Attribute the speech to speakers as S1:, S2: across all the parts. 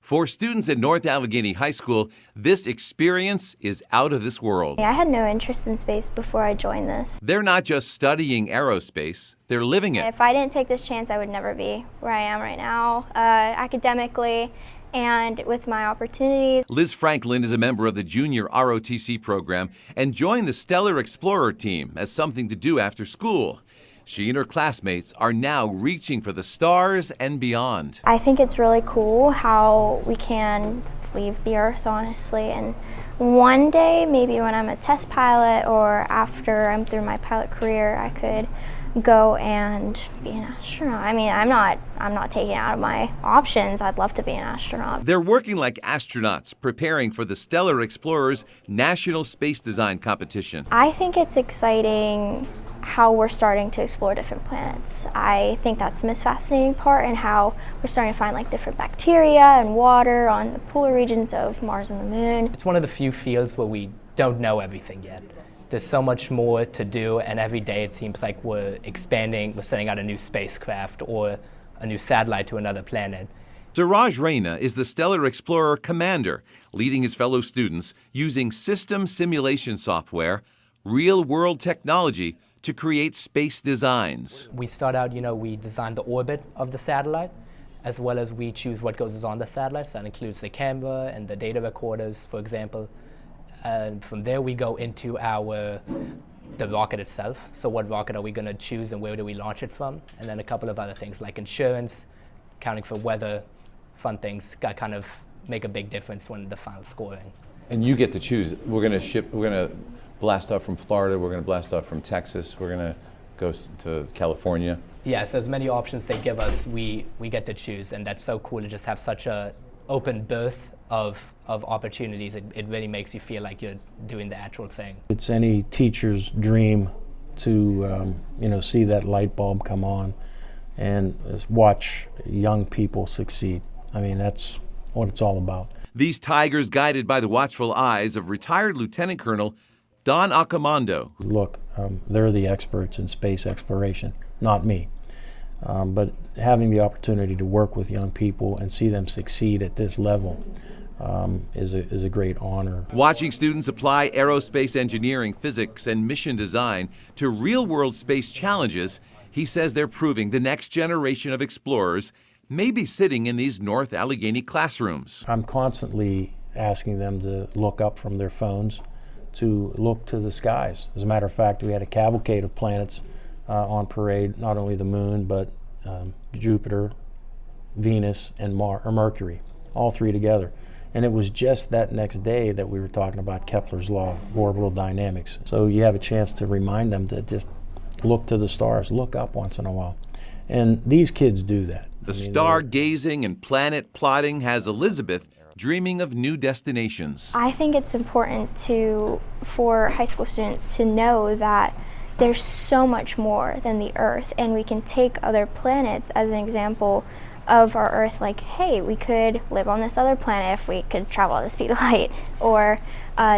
S1: For students at North Allegheny High School, this experience is out of this world.
S2: I had no interest in space before I joined this.
S1: They're not just studying aerospace, they're living it.
S2: If I didn't take this chance, I would never be where I am right now, academically and with my opportunities.
S1: Liz Franklin is a member of the junior ROTC program and joined the Stellar Explorer team as something to do after school. She and her classmates are now reaching for the stars and beyond.
S2: I think it's really cool how we can leave the Earth, honestly, and one day, maybe when I'm a test pilot or after I'm through my pilot career, I could go and be an astronaut. I mean, I'm not taking it out of my options. I'd love to be an astronaut.
S1: They're working like astronauts, preparing for the Stellar Explorers National Space Design Competition.
S2: I think it's exciting how we're starting to explore different planets. I think that's the most fascinating part, and how we're starting to find like different bacteria and water on the polar regions of Mars and the Moon.
S3: It's one of the few fields where we don't know everything yet. There's so much more to do, and every day it seems like we're expanding, we're sending out a new spacecraft or a new satellite to another planet.
S1: Suraj Raina is the Stellar Explorer commander, leading his fellow students using system simulation software, real-world technology to create space designs.
S3: We start out, we design the orbit of the satellite, as well as we choose what goes on the satellite. So that includes the camera and the data recorders, for example. And from there we go into the rocket itself. So what rocket are we going to choose and where do we launch it from? And then a couple of other things like insurance, accounting for weather, fun things that kind of make a big difference when the final scoring.
S4: And you get to choose. We're going to blast off from Florida, we're going to blast off from Texas, we're going to go to California.
S3: Yeah, so as many options they give us, we get to choose, and that's so cool to just have such a open berth of opportunities. It really makes you feel like you're doing the actual thing.
S5: It's any teacher's dream to see that light bulb come on and watch young people succeed. I mean, that's what it's all about.
S1: These tigers, guided by the watchful eyes of retired Lieutenant Colonel Don Accomando.
S5: Look, they're the experts in space exploration, not me. But having the opportunity to work with young people and see them succeed at this level is a great honor.
S1: Watching students apply aerospace engineering, physics, and mission design to real-world space challenges, he says they're proving the next generation of explorers may be sitting in these North Allegheny classrooms.
S5: I'm constantly asking them to look up from their phones, to look to the skies. As a matter of fact, we had a cavalcade of planets on parade, not only the Moon, but Jupiter, Venus, and Mercury, all three together. And it was just that next day that we were talking about Kepler's law of orbital dynamics. So you have a chance to remind them to just look to the stars, look up once in a while. And these kids do that.
S1: The stargazing and planet plotting has Elizabeth dreaming of new destinations.
S2: I think it's important for high school students to know that there's so much more than the Earth, and we can take other planets as an example of our Earth. Like, hey, we could live on this other planet if we could travel at the speed of light, or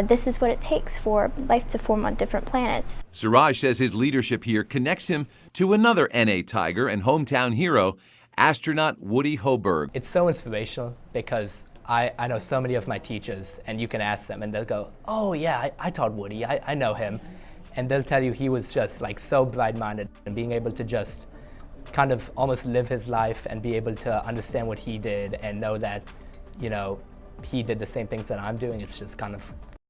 S2: this is what it takes for life to form on different planets.
S1: Suraj says his leadership here connects him to another NA Tiger and hometown hero, astronaut Woody Hoburg.
S3: It's so inspirational because I know so many of my teachers, and you can ask them and they'll go, oh yeah, I taught Woody, I know him. And they'll tell you he was just like so bright-minded, and being able to just kind of almost live his life and be able to understand what he did and know that, he did the same things that I'm doing. It's just kind of